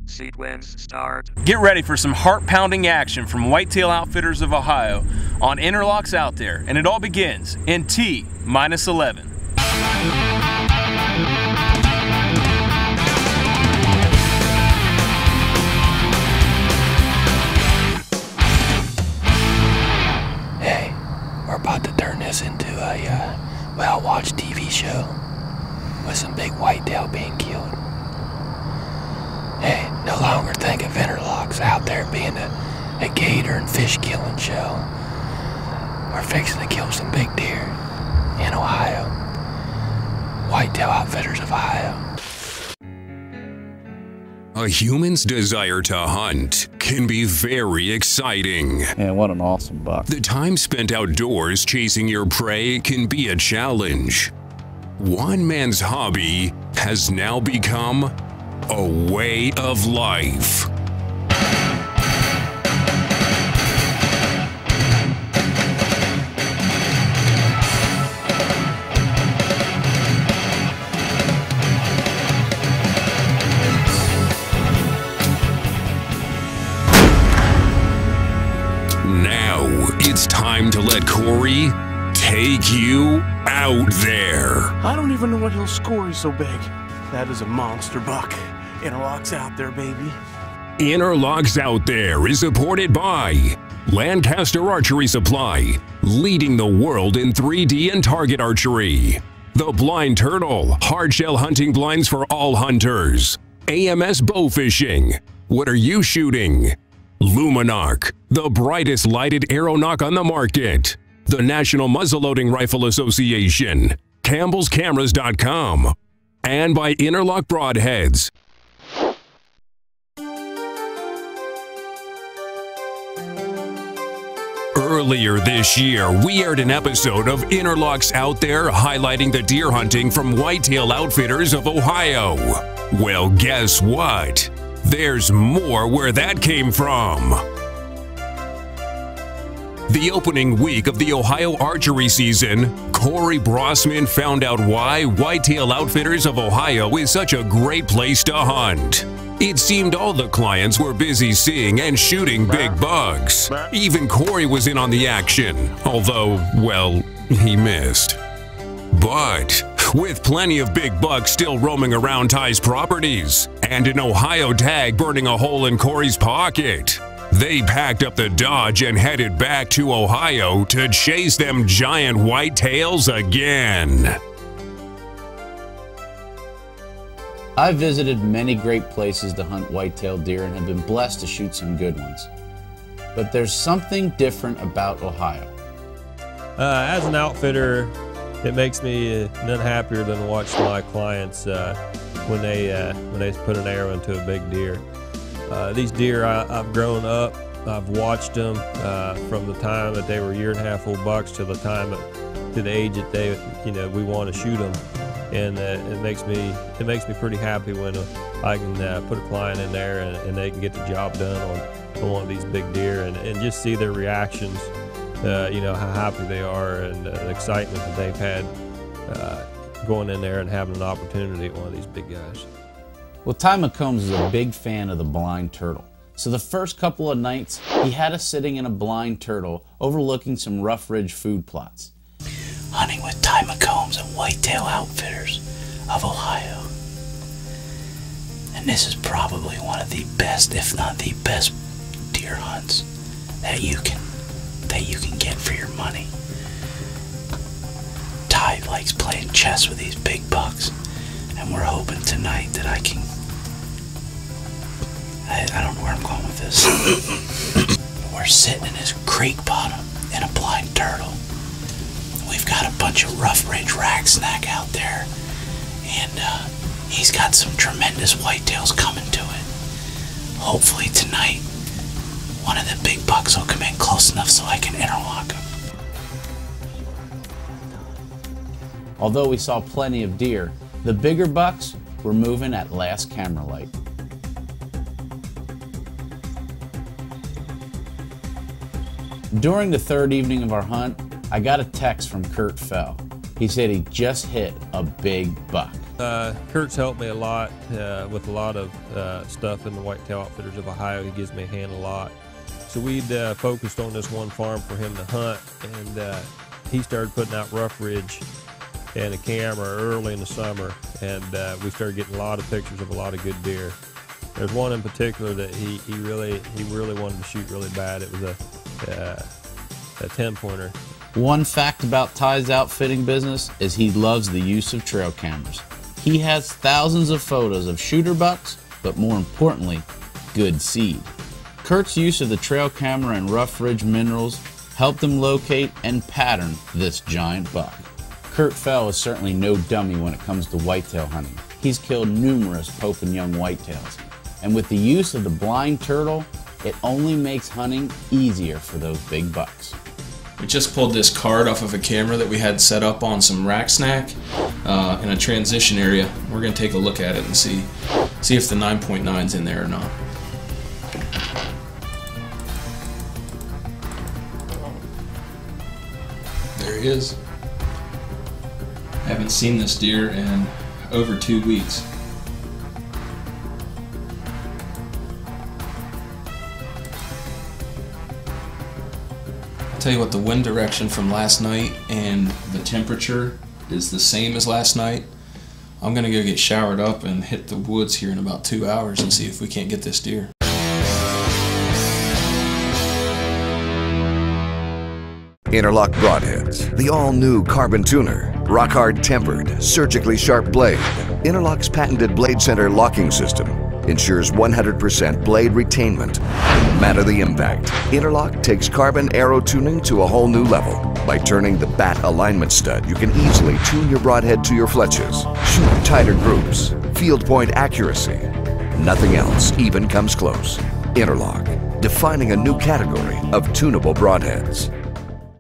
Sequence start. Get ready for some heart-pounding action from Whitetail Outfitters of Ohio on Interlocks Out There, and it all begins in T-11. Hey, we're about to turn this into a well-watched TV show with some big whitetail being killed. Hey, no longer think of Interlocks Out There being a gator and fish killing show. We're fixing to kill some big deer in Ohio. Whitetail Outfitters of Ohio. A human's desire to hunt can be very exciting. Man, what an awesome buck. The time spent outdoors chasing your prey can be a challenge. One man's hobby has now become a way of life. Now it's time to let Corey take you out there. I don't even know what he'll score. He's so big. That is a monster buck. Interlocks Out There, baby. Interlocks Out There is supported by Lancaster Archery Supply, leading the world in 3D and target archery. The Blind Turtle, hardshell hunting blinds for all hunters. AMS Bow Fishing, what are you shooting? Luminarc, the brightest lighted arrow nock on the market. The National Muzzleloading Rifle Association, CampbellsCameras.com, and by Interlock Broadheads. Earlier this year, we aired an episode of Interlocks Out There highlighting the deer hunting from Whitetail Outfitters of Ohio. Well, guess what? There's more where that came from. The opening week of the Ohio archery season, Corey Brossman found out why Whitetail Outfitters of Ohio is such a great place to hunt. It seemed all the clients were busy seeing and shooting big bucks. Even Corey was in on the action, although, well, he missed. But with plenty of big bucks still roaming around Ty's properties, and an Ohio tag burning a hole in Corey's pocket, they packed up the Dodge and headed back to Ohio to chase them giant whitetails again. I've visited many great places to hunt whitetail deer and have been blessed to shoot some good ones. But there's something different about Ohio. As an outfitter, it makes me none happier than to watch my clients when they put an arrow into a big deer. These deer, I've grown up, I've watched them from the time that they were 1.5 old bucks to the age that they, we want to shoot them, and it makes me pretty happy when I can put a client in there and they can get the job done on one of these big deer and just see their reactions, how happy they are and the excitement that they've had going in there and having an opportunity at one of these big guys. Well, Ty McCombs is a big fan of the blind turtle. So the first couple of nights, he had us sitting in a blind turtle overlooking some rough ridge food plots. Hunting with Ty McCombs and Whitetail Outfitters of Ohio. And this is probably one of the best, if not the best, deer hunts that you can get for your money. Ty likes playing chess with these big bucks, and we're hoping tonight that I don't know where I'm going with this. We're sitting in his creek bottom in a blind turtle. We've got a bunch of rough ridge rack snack out there, and he's got some tremendous whitetails coming to it. Hopefully tonight, one of the big bucks will come in close enough so I can interlock him. Although we saw plenty of deer, the bigger bucks were moving at last camera light. During the third evening of our hunt, I got a text from Kurt Fell. He said he just hit a big buck. Kurt's helped me a lot with a lot of stuff in the Whitetail Outfitters of Ohio. He gives me a hand a lot. So we'd focused on this one farm for him to hunt, and he started putting out rough ridge and a camera early in the summer, and we started getting a lot of pictures of a lot of good deer. There's one in particular that he really wanted to shoot really bad. It was a 10-pointer. One fact about Ty's outfitting business is he loves the use of trail cameras. He has thousands of photos of shooter bucks, but more importantly, good seed. Kurt's use of the trail camera and rough ridge minerals helped him locate and pattern this giant buck. Kurt Fell is certainly no dummy when it comes to whitetail hunting. He's killed numerous Pope and Young whitetails, and with the use of the blind turtle, it only makes hunting easier for those big bucks. We just pulled this card off of a camera that we had set up on some rack snack in a transition area. We're going to take a look at it and see if the 9.9's in there or not. There he is. I haven't seen this deer in over 2 weeks. I'll tell you what, the wind direction from last night and the temperature is the same as last night. I'm gonna go get showered up and hit the woods here in about 2 hours and see if we can't get this deer. Interlock Broadheads, the all-new carbon tuner, rock-hard tempered, surgically sharp blade. Interlock's patented blade center locking system ensures 100% blade retainment, no matter the impact. Interlock takes carbon arrow tuning to a whole new level. By turning the bat alignment stud, you can easily tune your broadhead to your fletches, shoot tighter groups, field point accuracy. Nothing else even comes close. Interlock, defining a new category of tunable broadheads.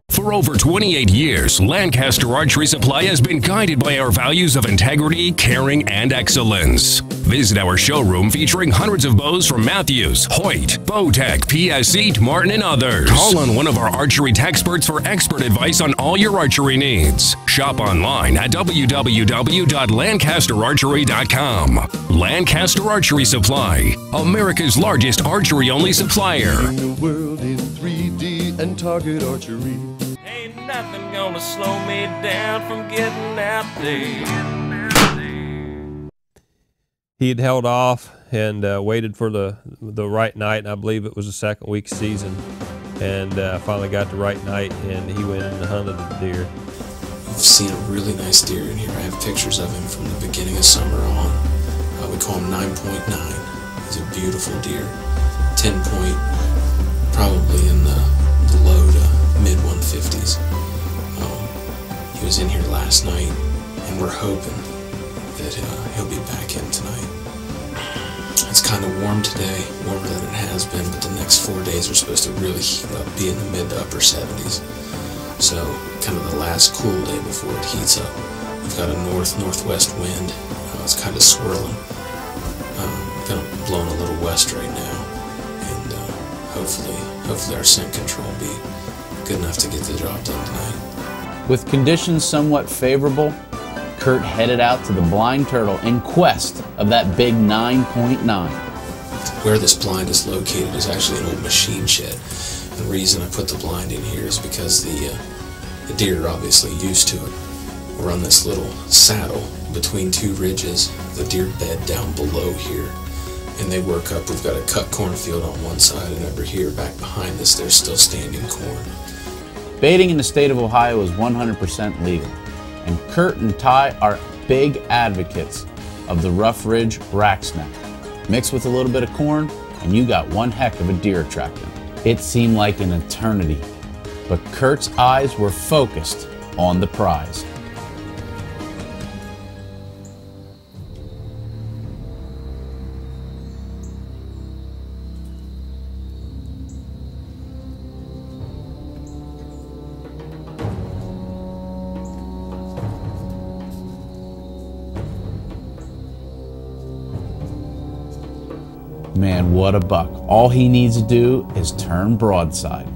For over 28 years, Lancaster Archery Supply has been guided by our values of integrity, caring, and excellence. Visit our showroom featuring hundreds of bows from Matthews, Hoyt, Bowtech, PSC, Martin, and others. Call on one of our archery experts for expert advice on all your archery needs. Shop online at www.lancasterarchery.com. Lancaster Archery Supply, America's largest archery-only supplier. The world in 3D and target archery. Ain't nothing gonna slow me down from getting out there. He had held off and waited for the right night, and I believe it was the second week season, and finally got the right night, and he went and hunted the deer. We've seen a really nice deer in here. I have pictures of him from the beginning of summer on. We call him 9.9. He's a beautiful deer. 10 point, probably in the low to mid 150s. He was in here last night, and we're hoping that he'll be back in tonight. It's kind of warm today, warmer than it has been, but the next 4 days are supposed to really heat up, be in the mid to upper 70s. So kind of the last cool day before it heats up. We've got a north-northwest wind. It's kind of swirling. Kind of blowing a little west right now, and hopefully our scent control will be good enough to get the job done tonight. With conditions somewhat favorable, Kurt headed out to the Blind Turtle in quest of that big 9.9. Where this blind is located is actually an old machine shed. The reason I put the blind in here is because the deer are obviously used to it. We're on this little saddle between two ridges, the deer bed down below here, and they work up. We've got a cut cornfield on one side, and over here back behind us there's still standing corn. Baiting in the state of Ohio is 100% legal, and Kurt and Ty are big advocates of the rough ridge rack snack. Mix with a little bit of corn, and you got one heck of a deer attractant. It seemed like an eternity, but Kurt's eyes were focused on the prize. Man, what a buck. All he needs to do is turn broadside.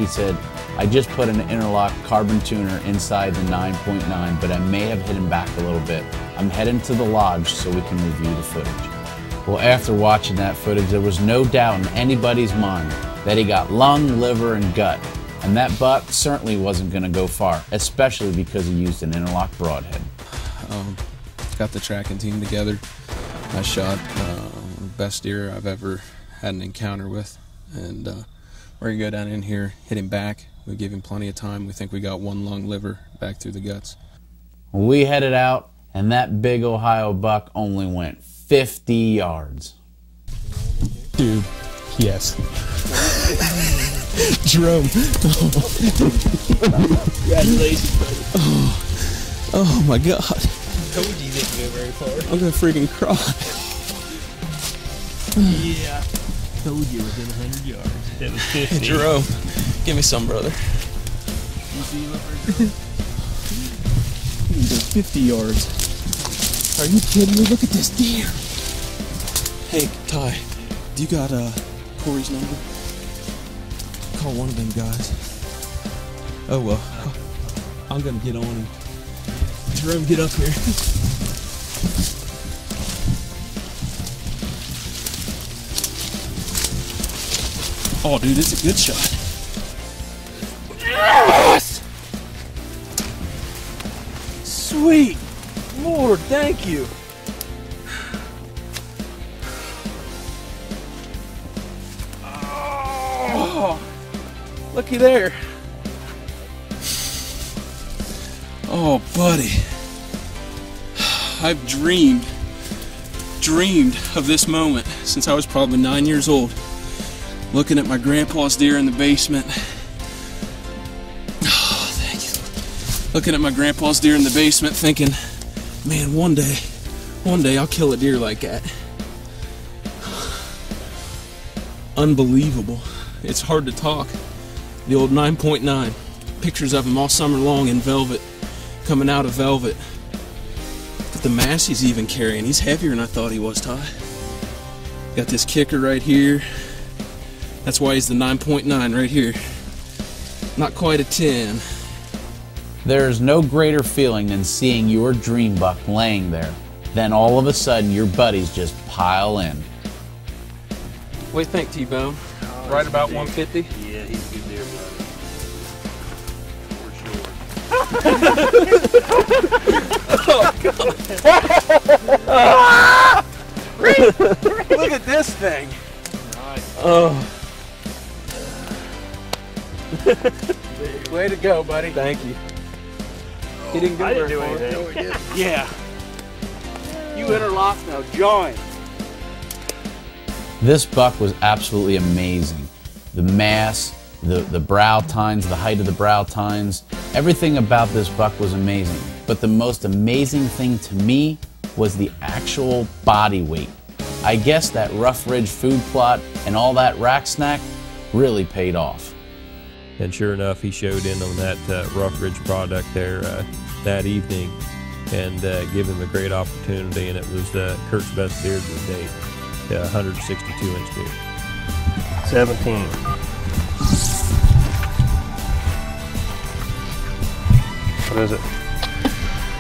He said, I just put an interlock carbon tuner inside the 9.9, but I may have hit him back a little bit. I'm heading to the lodge so we can review the footage. Well, after watching that footage, there was no doubt in anybody's mind that he got lung, liver, and gut. And that buck certainly wasn't going to go far, especially because he used an interlock broadhead. Got the tracking team together. I shot the best deer I've ever had an encounter with, and we're gonna go down in here, hit him back. We give him plenty of time. We think we got one lung, liver back through the guts. We headed out, and that big Ohio buck only went 50 yards. Dude, yes. Jerome. Congratulations, buddy. Oh my God. I told you you didn't go very far. I'm gonna freaking cry. Yeah. Told you within 100 yards. That was 50. Jerome, give me some, brother. You see him up there? You can go 50 yards. Are you kidding me? Look at this deer. Hey, Ty, do you got Corey's number? Call one of them guys. Oh well, I'm gonna get on him. Jerome, get up here. Oh, dude, it's a good shot. Yes! Sweet Lord, thank you. Oh, looky there. Oh, buddy. I've dreamed of this moment since I was probably 9 years old. Looking at my grandpa's deer in the basement. Oh, thank you. Looking at my grandpa's deer in the basement thinking, man, one day I'll kill a deer like that. Unbelievable. It's hard to talk. The old 9.9. Pictures of him all summer long in velvet, coming out of velvet. Look at the mass he's even carrying. He's heavier than I thought he was, Ty. Got this kicker right here. That's why he's the 9.9 right here. Not quite a 10. There is no greater feeling than seeing your dream buck laying there. Then all of a sudden your buddies just pile in. What do you think, T-Bone? Right about 150? Yeah, he's a good deer, buddy. Look at this thing. Oh. Way to go, buddy. Thank you. He didn't go I didn't very do far. anything. No, he didn't. Yeah. You interlocked now. Join. This buck was absolutely amazing. The mass, the brow tines, the height of the brow tines, everything about this buck was amazing. But the most amazing thing to me was the actual body weight. I guess that Rough Ridge food plot and all that rack snack really paid off. And sure enough, he showed in on that Rough Ridge product there that evening and gave him a great opportunity, and it was Kurt's best deer to date, 162-inch deer. 17. What is it?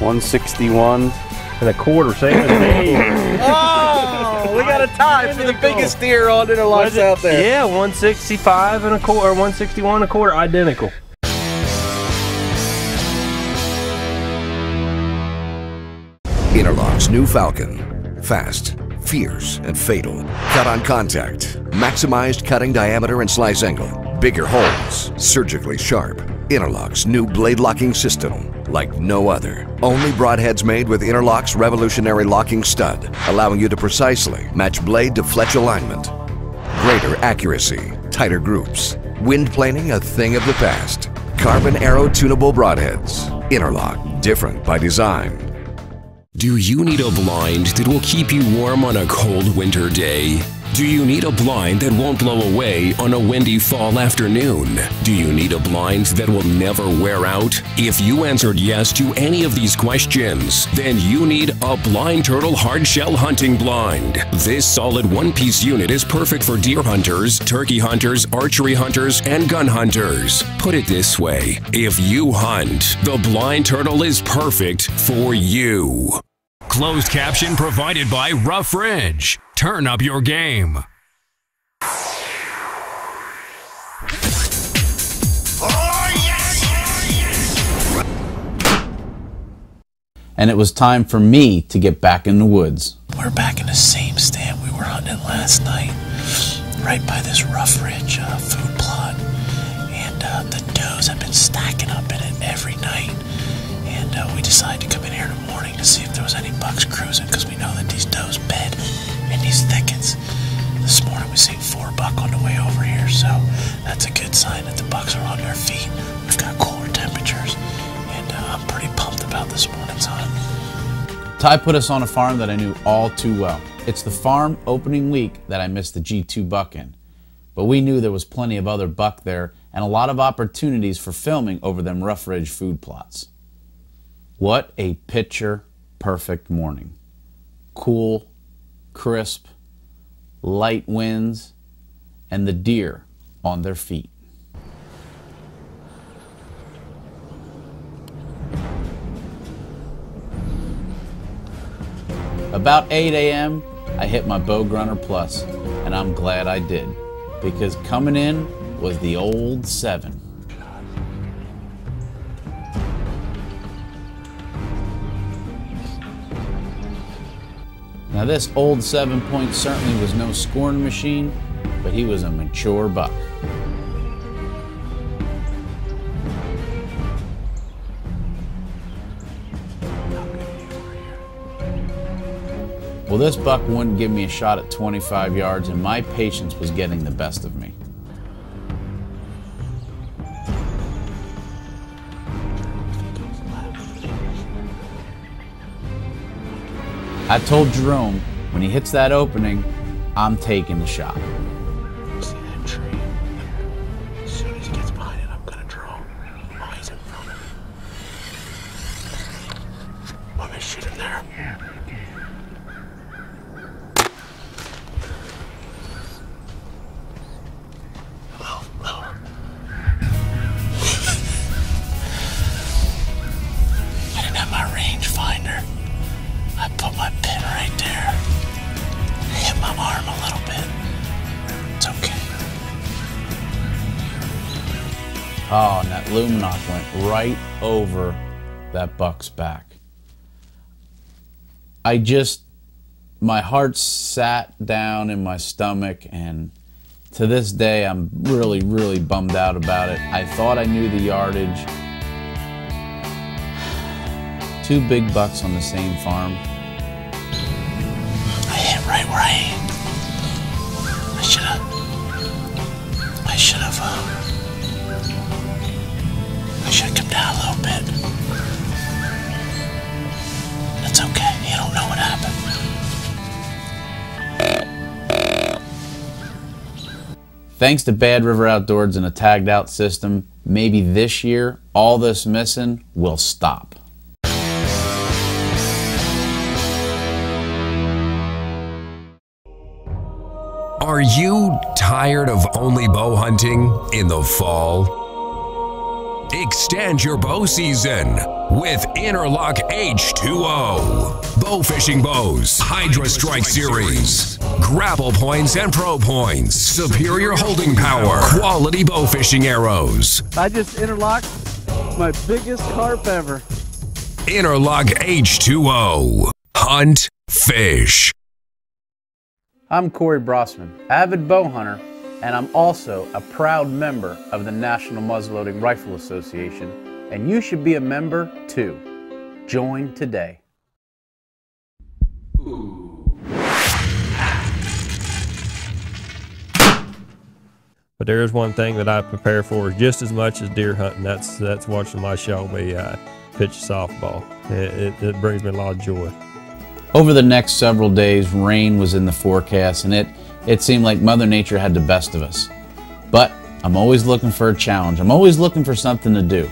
161 and a quarter, same as me. Oh, we got a tie for the biggest deer on interlocks out there. Yeah, 165 and a quarter, or 161 and a quarter, identical. Interlock's new Falcon. Fast, fierce, and fatal. Cut on contact. Maximized cutting diameter and slice angle. Bigger holes. Surgically sharp. Interlock's new blade locking system. Like no other. Only broadheads made with Interlock's revolutionary locking stud, allowing you to precisely match blade to fletch alignment. Greater accuracy. Tighter groups. Wind planing a thing of the past. Carbon arrow tunable broadheads. Interlock. Different by design. Do you need a blind that will keep you warm on a cold winter day? Do you need a blind that won't blow away on a windy fall afternoon? Do you need a blind that will never wear out? If you answered yes to any of these questions, then you need a Blind Turtle hardshell hunting blind. This solid one-piece unit is perfect for deer hunters, turkey hunters, archery hunters, and gun hunters. Put it this way, if you hunt, the Blind Turtle is perfect for you. Closed caption provided by Rough Ridge. Turn up your game. And it was time for me to get back in the woods. We're back in the same stand we were hunting last night, right by this Rough Ridge food plot. And the does have been stacking up in it every night. And we decided to come in here in the morning to see if there was any bucks cruising, because we know that these does bed in these thickets. This morning we seen 4 buck on the way over here, so that's a good sign that the bucks are on their feet. We've got cooler temperatures, and I'm pretty pumped about this morning's hunt. Ty put us on a farm that I knew all too well. It's the farm opening week that I missed the G2 buck in. But we knew there was plenty of other buck there and a lot of opportunities for filming over them Rough Ridge food plots. What a picture-perfect morning. Cool, crisp, light winds, and the deer on their feet. About 8 a.m., I hit my Bow Grunner Plus, and I'm glad I did, because coming in was the old 7. Now this old 7-point certainly was no scoring machine, but he was a mature buck. Well, this buck wouldn't give me a shot at 25 yards, and my patience was getting the best of me. I told Jerome, when he hits that opening, I'm taking the shot. See that tree? As soon as he gets behind it, I'm gonna draw him. Oh, he's in front of me. Want me to shoot him there? Yeah. I didn't have my rangefinder. I put my pin right there. I hit my arm a little bit. It's okay. Oh, and that Luminok went right over that buck's back. My heart sat down in my stomach, and to this day, I'm really, really bummed out about it. I thought I knew the yardage. 2 big bucks on the same farm. I hit right where I aimed. I should have come down a little bit. That's okay. You don't know what happened. Thanks to Bad River Outdoors and a tagged out system, maybe this year, all this missing will stop. Are you tired of only bow hunting in the fall? Extend your bow season with Interlock H2O. Bow fishing bows, Hydra Strike Series, grapple points and pro points, superior holding power, quality bow fishing arrows. I just interlocked my biggest carp ever. Interlock H2O. Hunt, fish. I'm Corey Brossman, avid bow hunter, and I'm also a proud member of the National Muzzleloading Rifle Association, and you should be a member too. Join today. But there is one thing that I prepare for just as much as deer hunting. That's watching my Shelby pitch softball. It brings me a lot of joy. Over the next several days, rain was in the forecast, and it It seemed like Mother Nature had the best of us. But I'm always looking for a challenge. I'm always looking for something to do.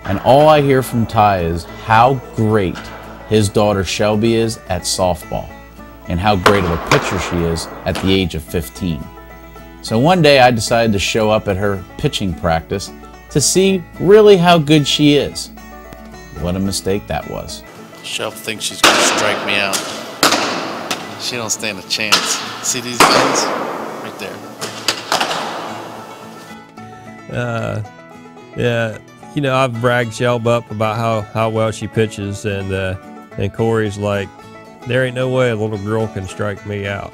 And all I hear from Ty is how great his daughter Shelby is at softball and how great of a pitcher she is at the age of 15. So one day I decided to show up at her pitching practice to see really how good she is. What a mistake that was. Shelby thinks she's going to strike me out. She don't stand a chance. See these guns? Right there. Yeah, you know, I've bragged Shelby up about how well she pitches, and Corey's like, there ain't no way a little girl can strike me out.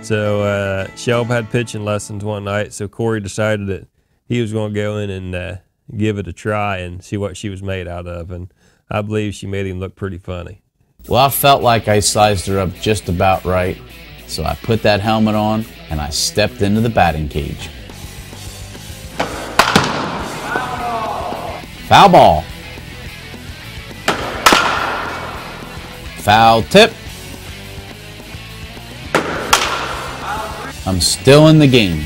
So Shelby had pitching lessons one night, so Corey decided that he was going to go in and give it a try and see what she was made out of, and I believe she made him look pretty funny. Well, I felt like I sized her up just about right, so I put that helmet on and I stepped into the batting cage. Foul ball. Foul tip. I'm still in the game.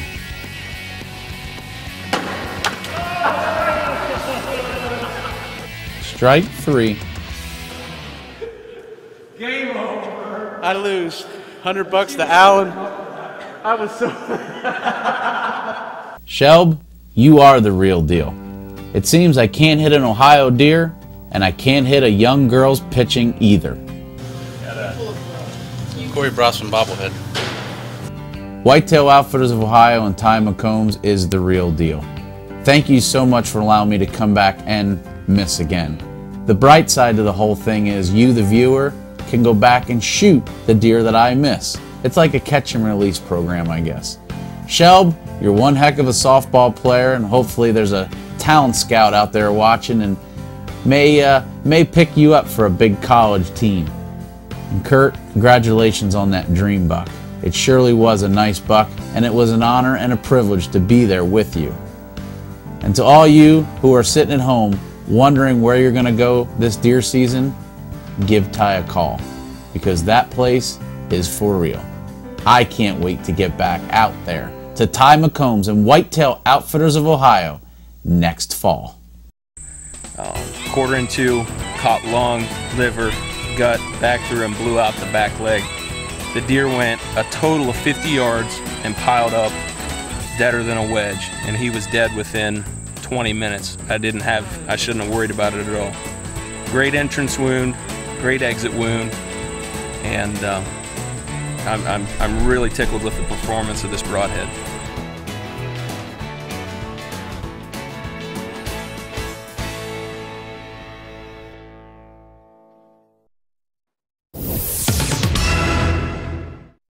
Strike 3. Game over. I lose. $100 to Alan. I was so... Shelb, you are the real deal. It seems I can't hit an Ohio deer, and I can't hit a young girl's pitching either. Corey Brosman bobblehead. Whitetail Outfitters of Ohio and Ty McCombs is the real deal. Thank you so much for allowing me to come back and miss again. The bright side to the whole thing is you, the viewer, can go back and shoot the deer that I miss. It's like a catch and release program, I guess. Shelb, you're one heck of a softball player, and hopefully there's a talent scout out there watching and may pick you up for a big college team. And Kurt, congratulations on that dream buck. It surely was a nice buck, and it was an honor and a privilege to be there with you. And to all you who are sitting at home wondering where you're going to go this deer season, give Ty a call, because that place is for real. I can't wait to get back out there to Ty McCombs and Whitetail Outfitters of Ohio next fall. 1/4 2, caught long, liver, gut, back through, and blew out the back leg. The deer went a total of 50 yards and piled up deader than a wedge, and he was dead within 20 minutes. I shouldn't have worried about it at all. Great entrance wound, great exit wound, and I'm really tickled with the performance of this broadhead.